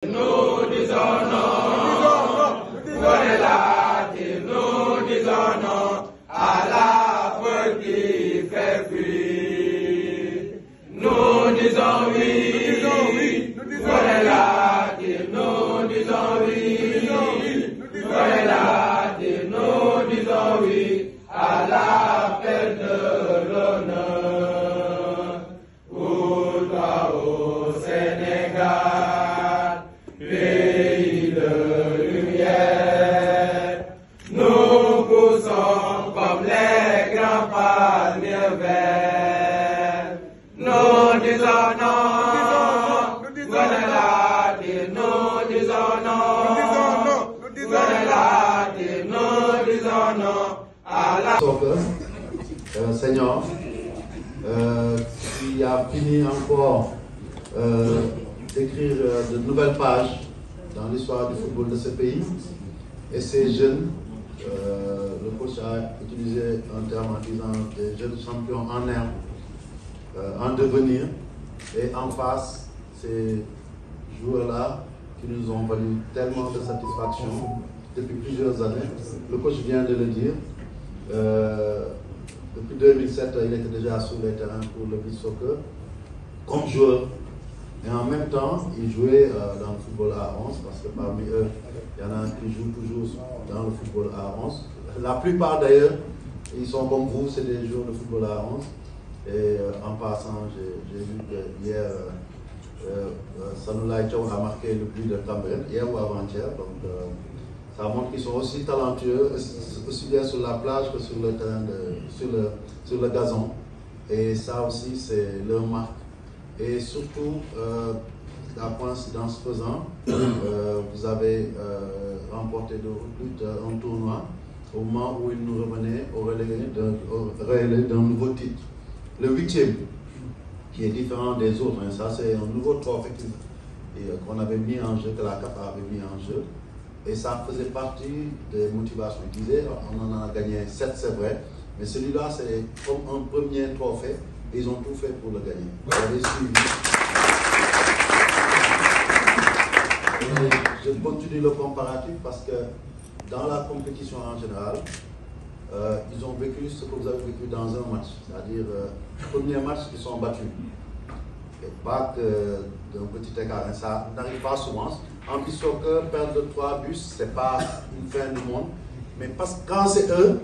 Nous disons non, nous disons non à la peur qui fait fuir. Nous disons oui, voilà dire nous disons oui, voilà dire nous disons oui à l'appel de l'honneur. Pour toi au Sénégal, pays de lumière, nous poussons comme les grands palmiers verts. Nous disons non, voilà dire nous disons non, voilà dire nous disons non à la Seigneur, qui a fini encore d'écrire de nouvelles pages dans l'histoire du football de ce pays. Et ces jeunes, le coach a utilisé un terme en disant des jeunes champions en herbe, en devenir. Et en face, ces joueurs-là qui nous ont valu tellement de satisfaction depuis plusieurs années. Le coach vient de le dire. Depuis 2007, il était déjà sur les terrains pour le beach soccer comme joueur. Et en même temps, il jouait dans le football à 11, parce que parmi eux, il y en a qui jouent toujours dans le football à 11. La plupart d'ailleurs, ils sont comme vous, c'est des joueurs de football à 11. Et en passant, j'ai vu que hier, Sanoulaye Thiaw a marqué le but de Cambérène, hier ou avant-hier. Donc, ça montre qu'ils sont aussi talentueux, aussi bien sur la plage que sur le terrain, sur le gazon. Et ça aussi, c'est leur marque. Et surtout, la coïncidence faisant, vous avez remporté un tournoi au moment où ils nous revenaient au relais d'un nouveau titre. Le 8e, qui est différent des autres. Hein, ça, c'est un nouveau trophée qu'on avait mis en jeu, que la CAF avait mis en jeu. Et ça faisait partie des motivations. Ils disaient, on en a gagné 7, c'est vrai, mais celui-là, c'est comme un premier trophée. Ils ont tout fait pour le gagner. Vous avez suivi. Et je continue le comparatif parce que dans la compétition en général, ils ont vécu ce que vous avez vécu dans un match. C'est-à-dire, premier match, ils sont battus. Et pas que d'un petit écart. Ça n'arrive pas souvent. En beach soccer, perdre de 3 buts, ce n'est pas une fin du monde. Mais parce que quand c'est eux,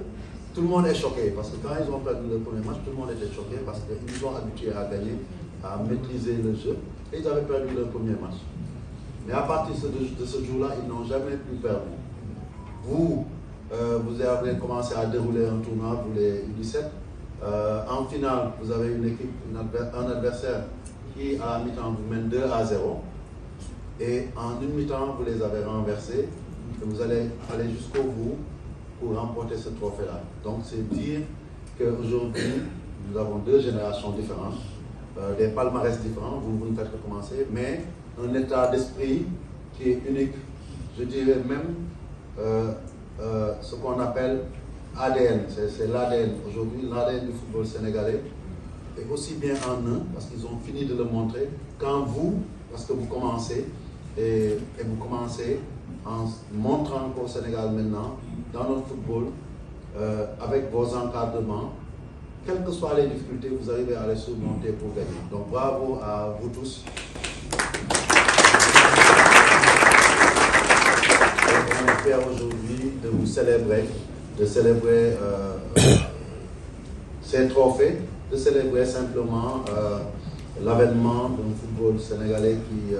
tout le monde est choqué. Parce que quand ils ont perdu le premier match, tout le monde était choqué parce qu'ils nous ont habitués à gagner, à maîtriser le jeu. Et ils avaient perdu le premier match. Mais à partir de ce jour-là, ils n'ont jamais plus perdu. Vous avez commencé à dérouler un tournoi pour les U17. En finale, vous avez une équipe, un adversaire qui, à la mi-temps, vous mène 2-0. Et en une mi-temps, vous les avez renversés. Et vous allez aller jusqu'au bout pour remporter ce trophée-là. Donc, c'est dire qu'aujourd'hui, nous avons deux générations différentes, des palmarès différents, vous ne faites que commencer, mais un état d'esprit qui est unique. Je dirais même ce qu'on appelle ADN, c'est l'ADN. Aujourd'hui, l'ADN du football sénégalais est aussi bien en eux, parce qu'ils ont fini de le montrer, qu'en vous, parce que vous commencez, et vous commencez en montrant qu'au Sénégal maintenant, dans notre football, avec vos encadrements, quelles que soient les difficultés, vous arrivez à les surmonter pour gagner. Donc bravo à vous tous. On est fiers aujourd'hui de vous célébrer, de célébrer ces trophées, de célébrer simplement l'avènement d'un football sénégalais qui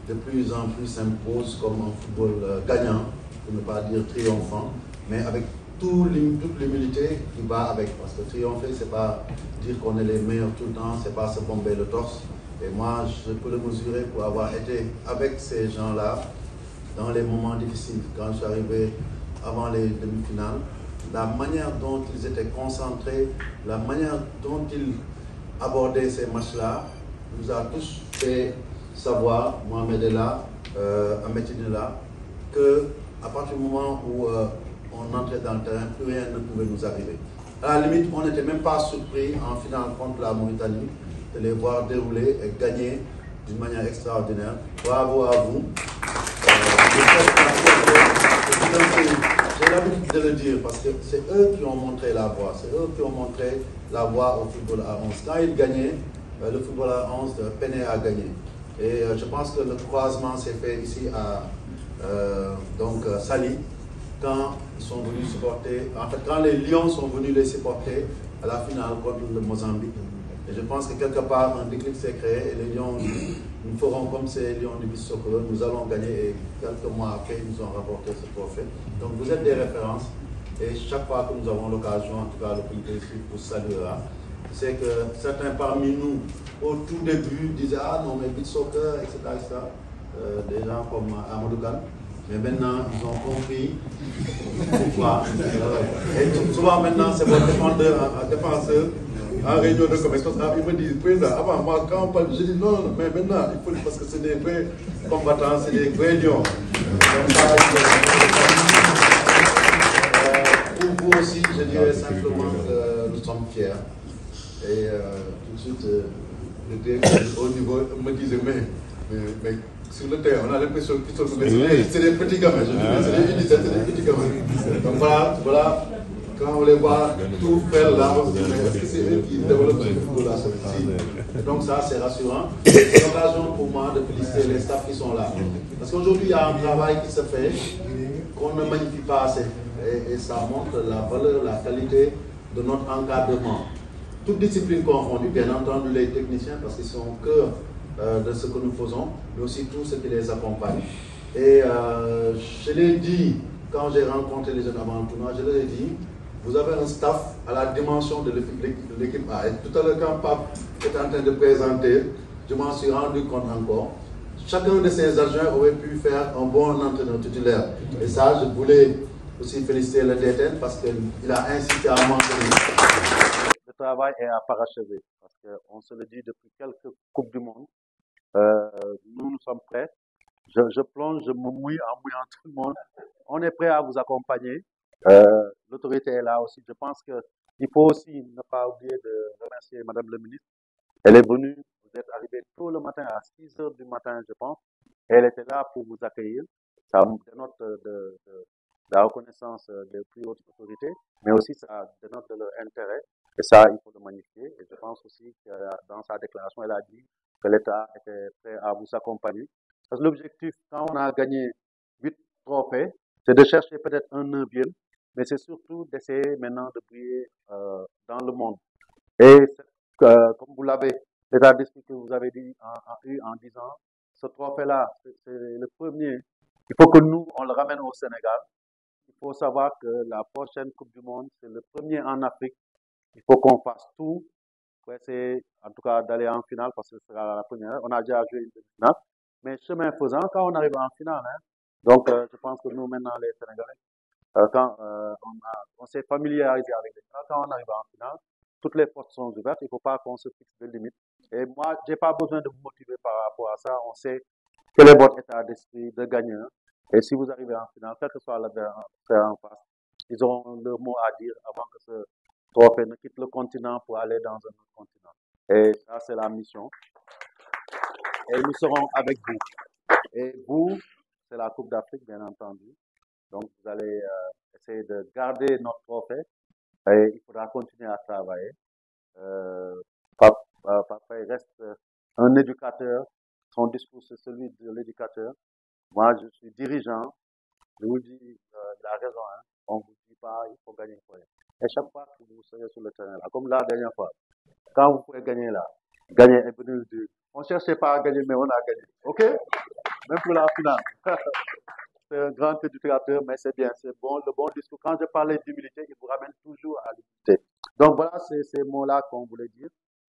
de plus en plus s'impose comme un football gagnant, pour ne pas dire triomphant, mais avec toute l'humilité qui va avec. Parce que triompher, c'est pas dire qu'on est les meilleurs tout le temps, c'est pas se bomber le torse. Et moi, je peux le mesurer pour avoir été avec ces gens-là dans les moments difficiles. Quand je suis arrivé avant les demi-finales, la manière dont ils étaient concentrés, la manière dont ils abordaient ces matchs-là, nous a tous fait savoir, Mohamed est là, Ahmed est là, qu'à partir du moment où on entrait dans le terrain, plus rien ne pouvait nous arriver. À la limite, on n'était même pas surpris en finale contre la Mauritanie de les voir dérouler et gagner d'une manière extraordinaire. Bravo à vous. de le dire parce que c'est eux qui ont montré la voie. C'est eux qui ont montré la voie au football à 11. Quand ils gagnaient, le football à 11 peinait à gagner. Et je pense que le croisement s'est fait ici à Saly, quand ils sont venus supporter, en fait, quand les Lions sont venus les supporter à la finale contre le Mozambique. Et je pense que quelque part, un déclic s'est créé et les Lions, nous ferons comme ces Lions du Bissau-Soccer, nous allons gagner et quelques mois après, ils nous ont rapporté ce trophée. Donc vous êtes des références et chaque fois que nous avons l'occasion, en tout cas l'opportunité ici pour saluer là, c'est que certains parmi nous, au tout début, disaient ah non mais Bissau-Soccer, etc. Des gens comme Amadou Kane. Mais maintenant, ils ont compris pourquoi. Et souvent, maintenant, c'est votre défenseur en réunion de commerce. Ils me disent, président, avant moi, quand on parle, je dis non, mais maintenant, il faut parce que c'est des vrais combattants, c'est des vrais lions. Donc, ça, pour vous aussi, je dirais simplement que nous sommes fiers. Et tout de suite, le directeur au niveau me disait, mais sur le terrain, on a l'impression qu'ils sont c'est des petits gamins, c'est des petits gamins. Donc voilà, quand on les voit tout faire là, est-ce que c'est eux qui développent le football là? Donc ça, c'est rassurant. C'est l'occasion pour moi de féliciter les staffs qui sont là. Parce qu'aujourd'hui, il y a un travail qui se fait qu'on ne magnifie pas assez. Et ça montre la valeur, la qualité de notre encadrement. Toute discipline confondue, bien entendu les techniciens, parce qu'ils sont au cœur de ce que nous faisons, mais aussi tout ce qui les accompagne. Et je l'ai dit, quand j'ai rencontré les jeunes avant le tournoi, je leur ai dit, vous avez un staff à la dimension de l'équipe A. Et tout à l'heure, quand Pape était en train de présenter, je m'en suis rendu compte encore. Chacun de ces adjoints aurait pu faire un bon entraîneur titulaire. Et ça, je voulais aussi féliciter le DTN parce qu'il a insisté à mentionner. Le travail est à parachever parce qu'on se le dit depuis quelques Coupes du Monde. Nous sommes prêts. Je plonge, je me mouille en mouillant tout le monde. On est prêt à vous accompagner. L'autorité est là aussi. Je pense qu'il faut aussi ne pas oublier de remercier Madame le ministre. Elle est venue, vous êtes arrivé tôt le matin, à 6 heures du matin, je pense. Et elle était là pour vous accueillir. Ça dénote de la reconnaissance des plus hautes autorités, mais aussi ça dénote de leur intérêt. Et ça, il faut le magnifier. Et je pense aussi que dans sa déclaration, elle a dit que l'État était prêt à vous accompagner. Parce que l'objectif, quand on a gagné 8 trophées, c'est de chercher peut-être un 9e, mais c'est surtout d'essayer maintenant de briller dans le monde. Et comme vous l'avez, l'état d'esprit que vous avez dit en disant, ce trophée-là, c'est le premier. Il faut que nous, on le ramène au Sénégal. Il faut savoir que la prochaine Coupe du Monde, c'est le premier en Afrique. Il faut qu'on fasse tout pour essayer, en tout cas, d'aller en finale, parce que ce sera la première. On a déjà joué une demi-finale. Mais chemin faisant, quand on arrive en finale, hein, donc je pense que nous, maintenant, les Sénégalais, quand on s'est familiarisé avec les finales, quand on arrive en finale, toutes les portes sont ouvertes, il ne faut pas qu'on se fixe de limites. Et moi, je n'ai pas besoin de vous motiver par rapport à ça. On sait quel est votre état d'esprit de gagnant. Et si vous arrivez en finale, quel que soit l'adversaire en face, ils auront leur mot à dire avant que ce trophée ne quitte le continent pour aller dans un autre continent. Et ça, c'est la mission. Et nous serons avec vous. Et vous, c'est la Coupe d'Afrique, bien entendu. Donc, vous allez essayer de garder notre trophée. Et il faudra continuer à travailler. Parfois, il reste un éducateur. Son discours, c'est celui de l'éducateur. Moi, je suis dirigeant. Je vous dis, il a raison. Hein. On ne vous dit pas, il faut gagner. Et chaque fois que vous serez sur le terrain, là, comme la dernière fois, quand vous pouvez gagner là, gagner et venir le dire. On ne cherchait pas à gagner, mais on a gagné. OK? Même pour la finale. C'est un grand éducateur, mais c'est bien, c'est bon. Le bon discours, quand je parlais d'humilité, il vous ramène toujours à l'humilité. Donc voilà, c'est ces mots-là qu'on voulait dire.